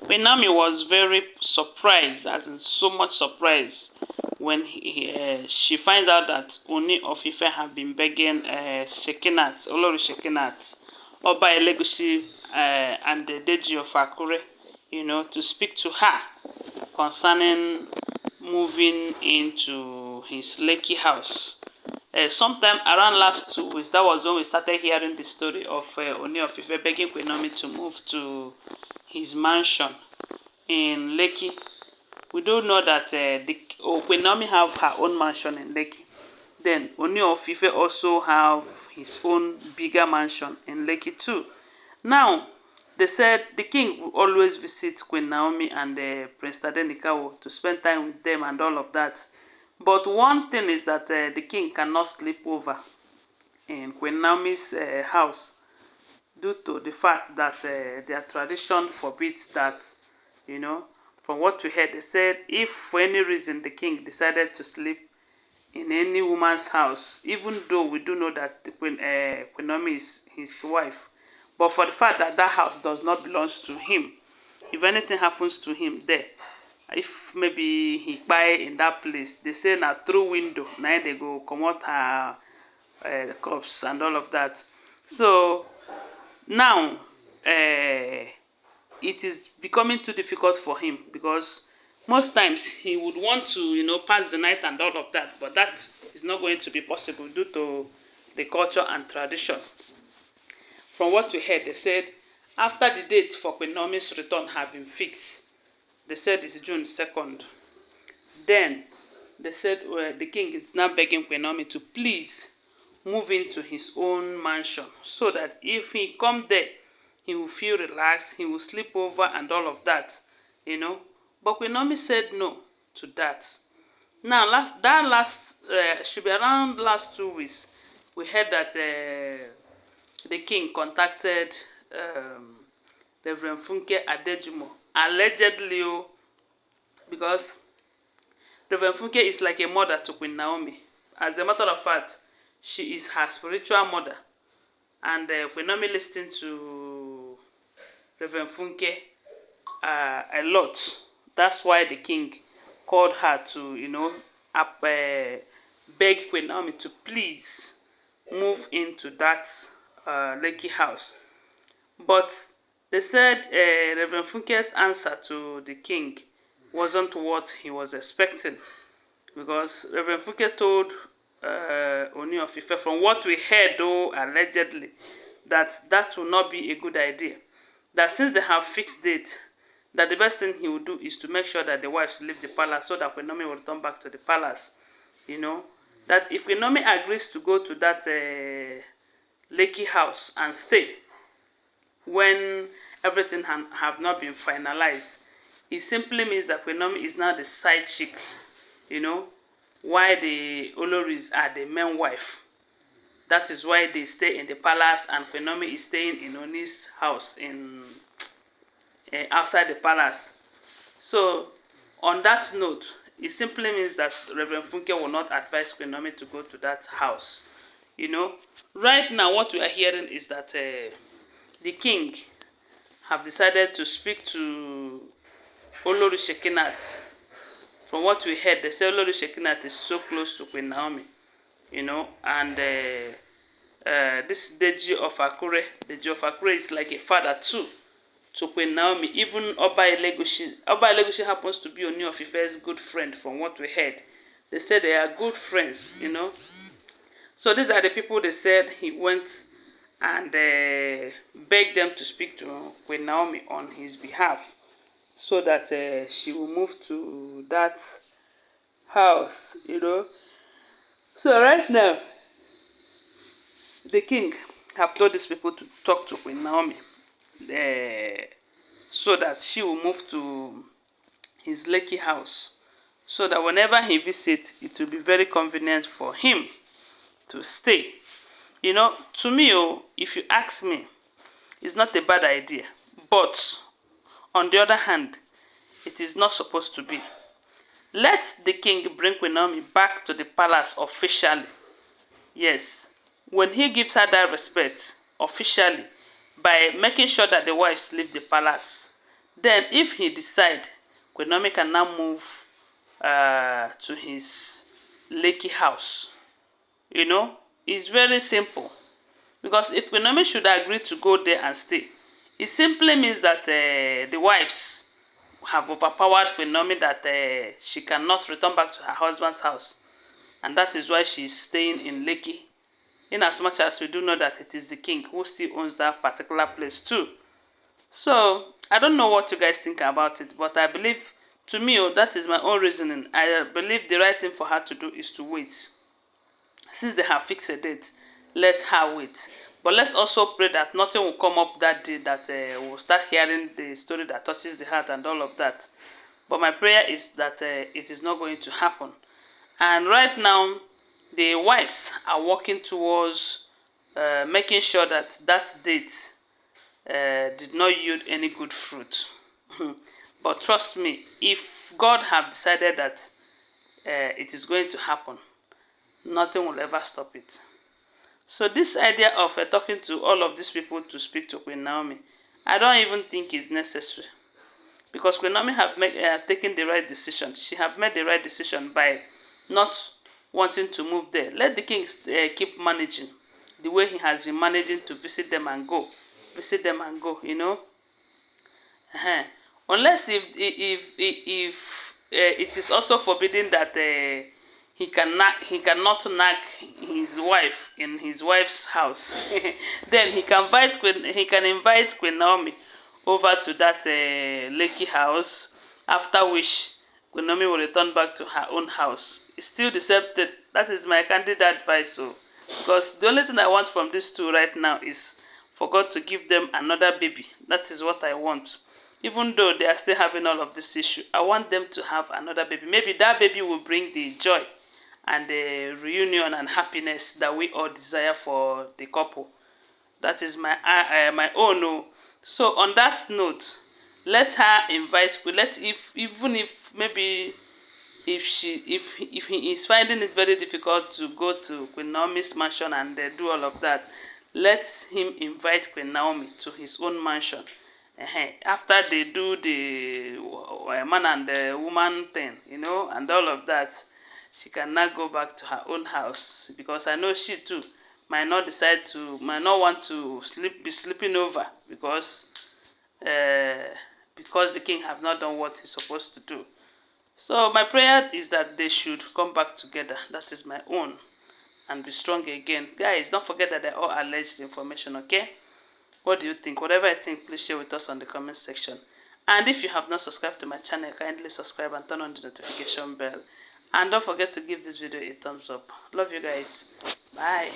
Queen Naomi was very surprised, as in so much surprised, when she finds out that Ooni of Ife have been begging Sekinat, Olori Sekinat, Oba Elegushi, and the Deji of Akure, to speak to her concerning moving into his Lekki house. Sometime around last 2 weeks, that was when we started hearing the story of Ooni of Ife begging Queen Naomi to move to his mansion in Lekki. We do know that Queen Naomi have her own mansion in Lekki. Then Ooni of Ife also have his own bigger mansion in Lekki too. Now, they said the king will always visit Queen Naomi and Prince Tadenikawo to spend time with them and all of that. But one thing is that the king cannot sleep over in Queen Naomi's house due to the fact that their tradition forbids that, From what we heard, they said if for any reason the king decided to sleep in any woman's house, even though we do know that the Queen Naomi is his wife, but for the fact that that house does not belong to him, if anything happens to him there, if maybe he buy in that place, they say na through window, now they go comot her corpse and all of that. So now it is becoming too difficult for him, because most times he would want to pass the night and all of that, but that is not going to be possible due to the culture and tradition. From what we heard, they said after the date for Queen Naomi's return have been fixed, they said it's June 2nd. Then they said the king is now begging Queen Naomi to please move into his own mansion, so that if he come there, he will feel relaxed, he will sleep over and all of that, But Queen Naomi said no to that. Now, should be around last 2 weeks, we heard that the king contacted Reverend Funke Adejumo, allegedly, because Reverend Funke is like a mother to Queen Naomi. As a matter of fact, she is her spiritual mother. And Queen Naomi listened to Reverend Funke a lot. That's why the king called her to, beg Queen Naomi to please move into that Lekki house. But they said Reverend Funke's answer to the king wasn't what he was expecting, because Reverend Funke told Ooni of Ife, from what we heard, though allegedly, that will not be a good idea. That since they have fixed date, that the best thing he will do is to make sure that the wives leave the palace, so that Queen Naomi will return back to the palace. That if Queen Naomi agrees to go to that Lekki house and stay, when everything have not been finalized, it simply means that Queen Naomi is now the side chick, while the Olories are the main wife. That is why they stay in the palace, and Queen Naomi is staying in Ooni's house in outside the palace. So, on that note, it simply means that Reverend Funke will not advise Queen Naomi to go to that house. Right now, what we are hearing is that the king have decided to speak to Olori Sekinat. From what we heard, they say Olori Sekinat is so close to Queen Naomi, and this Deji of Akure is like a father too to Queen Naomi. Even Oba Elegushi happens to be Ooni of Ife's good friend. From what we heard, they said they are good friends, So these are the people they said he went and begged them to speak to Queen Naomi on his behalf, so that she will move to that house, So right now, the king have told these people to talk to Queen Naomi, so that she will move to his Lekki house, so that whenever he visits, it will be very convenient for him to stay. To me, if you ask me, it's not a bad idea. But on the other hand, it is not supposed to be. Let the king bring Queen Naomi back to the palace officially. Yes, when he gives her that respect officially, by making sure that the wives leave the palace, Then if he decide, Queen Naomi can now move to his Lekki house. You know, it's very simple. Because if Queen Naomi should agree to go there and stay, it simply means that the wives have overpowered Queen Naomi, that she cannot return back to her husband's house. And that is why she is staying in Lekki. In as much as we do know that it is the king who still owns that particular place too. So, I don't know what you guys think about it, but I believe, to me, that is my own reasoning. I believe the right thing for her to do is to wait. Since they have fixed a date, let her wait. But let's also pray that nothing will come up that day that we'll start hearing the story that touches the heart and all of that. But my prayer is that it is not going to happen. And right now, the wives are working towards making sure that that date did not yield any good fruit. But trust me, if God have decided that it is going to happen, nothing will ever stop it. So this idea of talking to all of these people to speak to Queen Naomi, I don't even think is necessary. Because Queen Naomi have taken the right decision. She have made the right decision by not wanting to move there. Let the king keep managing the way he has been managing to visit them and go. Visit them and go, you know. Unless if it is also forbidden that he cannot nag his wife in his wife's house, then he can invite Queen Naomi over to that Lekki house, after which Queen Naomi will return back to her own house. It's still the same thing. That is my candid advice. So, because the only thing I want from these two right now is for God to give them another baby. That is what I want. Even though they are still having all of this issue, I want them to have another baby. Maybe that baby will bring the joy and the reunion and happiness that we all desire for the couple. That is my own. Oh. So on that note, let her invite. Even if maybe if he is finding it very difficult to go to Queen Naomi's mansion and do all of that, let him invite Queen Naomi to his own mansion. After they do the man and the woman thing, you know, and all of that, she can now go back to her own house, because I know she too might not want to be sleeping over because the king have not done what he's supposed to do. So my prayer is that they should come back together. That is my own. And be strong again. Guys, don't forget that they're all alleged information, okay? What do you think? Whatever I think, please share with us on the comment section. And if you have not subscribed to my channel, kindly subscribe and turn on the notification bell. And don't forget to give this video a thumbs up. Love you guys. Bye.